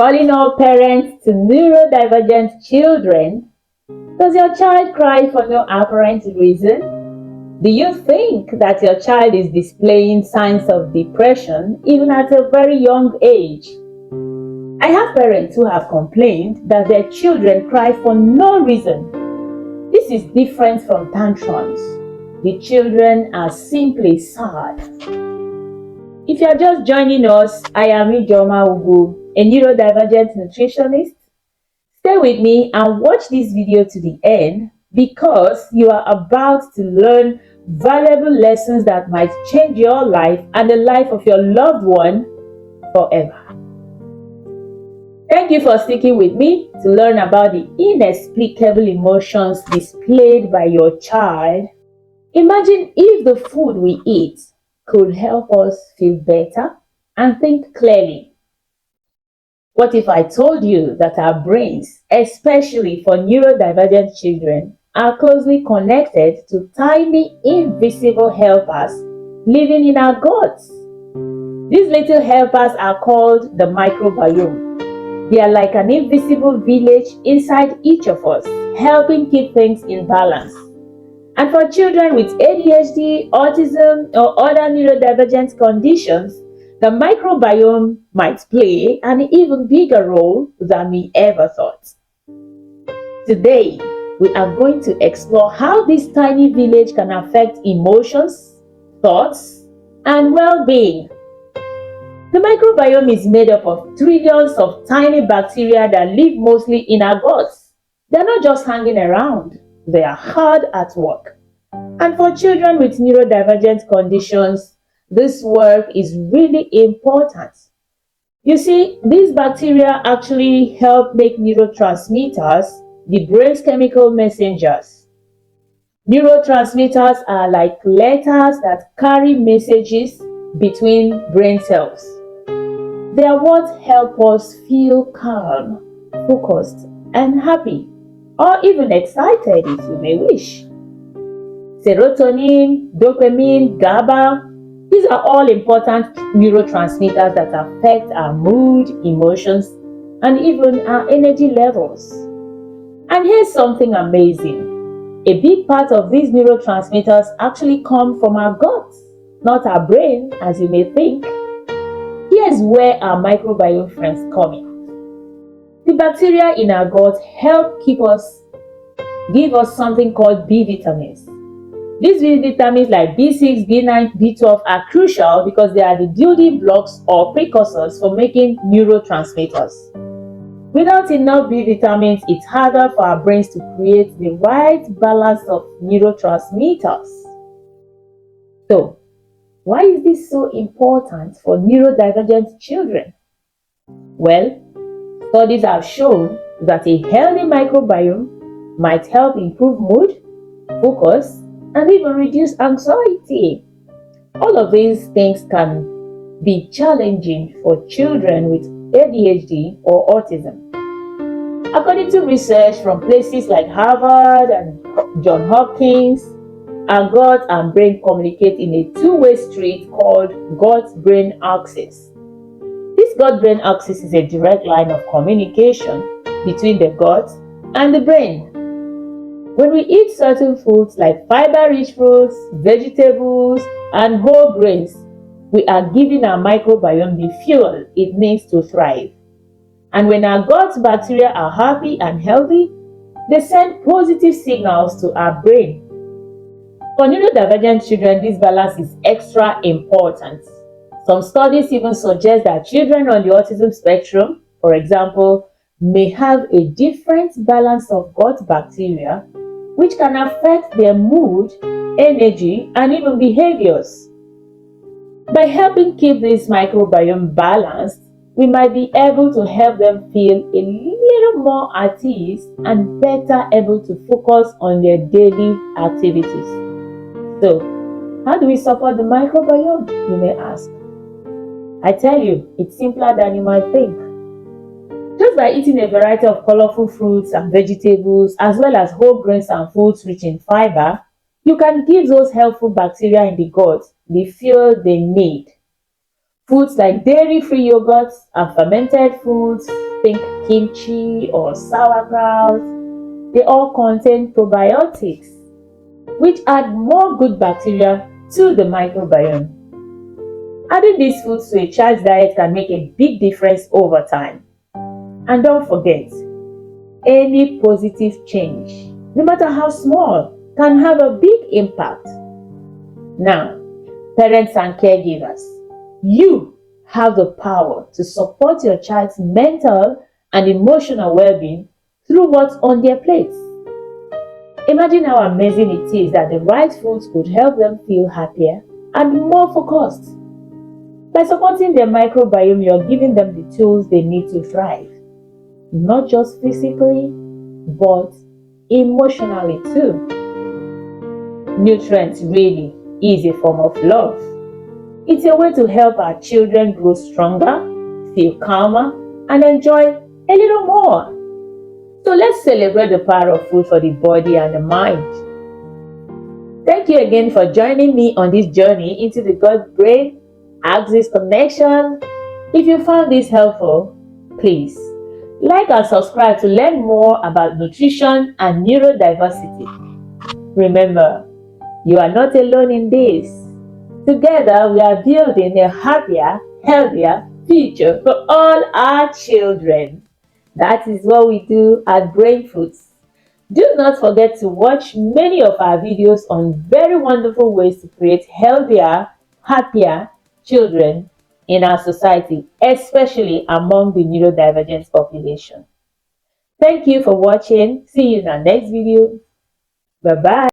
Calling all parents to neurodivergent children. Does your child cry for no apparent reason? Do you think that your child is displaying signs of depression even at a very young age? I have parents who have complained that their children cry for no reason. This is different from tantrums. The children are simply sad. If you are just joining us, I am Ijoma Ugu, a neurodivergent nutritionist. Stay with me and watch this video to the end because you are about to learn valuable lessons that might change your life and the life of your loved one forever. Thank you for sticking with me to learn about the inexplicable emotions displayed by your child. Imagine if the food we eat could help us feel better and think clearly. What if I told you that our brains, especially for neurodivergent children, are closely connected to tiny invisible helpers living in our guts? These little helpers are called the microbiome. They are like an invisible village inside each of us, helping keep things in balance. And for children with ADHD, autism, or other neurodivergent conditions, the microbiome might play an even bigger role than we ever thought. Today, we are going to explore how this tiny village can affect emotions, thoughts, and well-being. The microbiome is made up of trillions of tiny bacteria that live mostly in our guts. They're not just hanging around, they are hard at work. And for children with neurodivergent conditions, this work is really important. You see, these bacteria actually help make neurotransmitters, the brain's chemical messengers. Neurotransmitters are like letters that carry messages between brain cells. They are what help us feel calm, focused, and happy, or even excited if you may wish. Serotonin, dopamine, GABA, these are all important neurotransmitters that affect our mood, emotions, and even our energy levels. And here's something amazing. A big part of these neurotransmitters actually come from our guts, not our brain, as you may think. Here's where our microbiome friends come in. The bacteria in our gut help give us something called B vitamins. These B vitamins like B6, B9, B12 are crucial because they are the building blocks or precursors for making neurotransmitters. Without enough B vitamins, it's harder for our brains to create the right balance of neurotransmitters. So, why is this so important for neurodivergent children? Well, studies have shown that a healthy microbiome might help improve mood, focus, and even reduce anxiety. All of these things can be challenging for children with ADHD or autism. According to research from places like Harvard and Johns Hopkins, our gut and brain communicate in a two-way street called gut-brain axis. This gut-brain axis is a direct line of communication between the gut and the brain. When we eat certain foods like fiber-rich fruits, vegetables, and whole grains, we are giving our microbiome the fuel it needs to thrive. And when our gut bacteria are happy and healthy, they send positive signals to our brain. For neurodivergent children, this balance is extra important. Some studies even suggest that children on the autism spectrum, for example, may have a different balance of gut bacteria, which can affect their mood, energy, and even behaviors. By helping keep this microbiome balanced, we might be able to help them feel a little more at ease and better able to focus on their daily activities. So, how do we support the microbiome, you may ask? I tell you, it's simpler than you might think. Just by eating a variety of colorful fruits and vegetables, as well as whole grains and foods rich in fiber, you can give those helpful bacteria in the gut the fuel they need. Foods like dairy-free yogurts and fermented foods, think kimchi or sauerkraut, they all contain probiotics, which add more good bacteria to the microbiome. Adding these foods to a child's diet can make a big difference over time. And don't forget, any positive change, no matter how small, can have a big impact. Now, parents and caregivers, you have the power to support your child's mental and emotional well-being through what's on their plates. Imagine how amazing it is that the right foods could help them feel happier and more focused. By supporting their microbiome, you're giving them the tools they need to thrive, not just physically, but emotionally too. Nutrients really is a form of love. It's a way to help our children grow stronger, feel calmer, and enjoy a little more. So let's celebrate the power of food for the body and the mind. Thank you again for joining me on this journey into the gut-brain axis connection. If you found this helpful, please like and subscribe to learn more about nutrition and neurodiversity. Remember, you are not alone in this. Together, we are building a happier, healthier future for all our children. That is what we do at Brain Foods. Do not forget to watch many of our videos on very wonderful ways to create healthier, happier children in our society, especially among the neurodivergent population. Thank you for watching. See you in our next video. Bye-bye.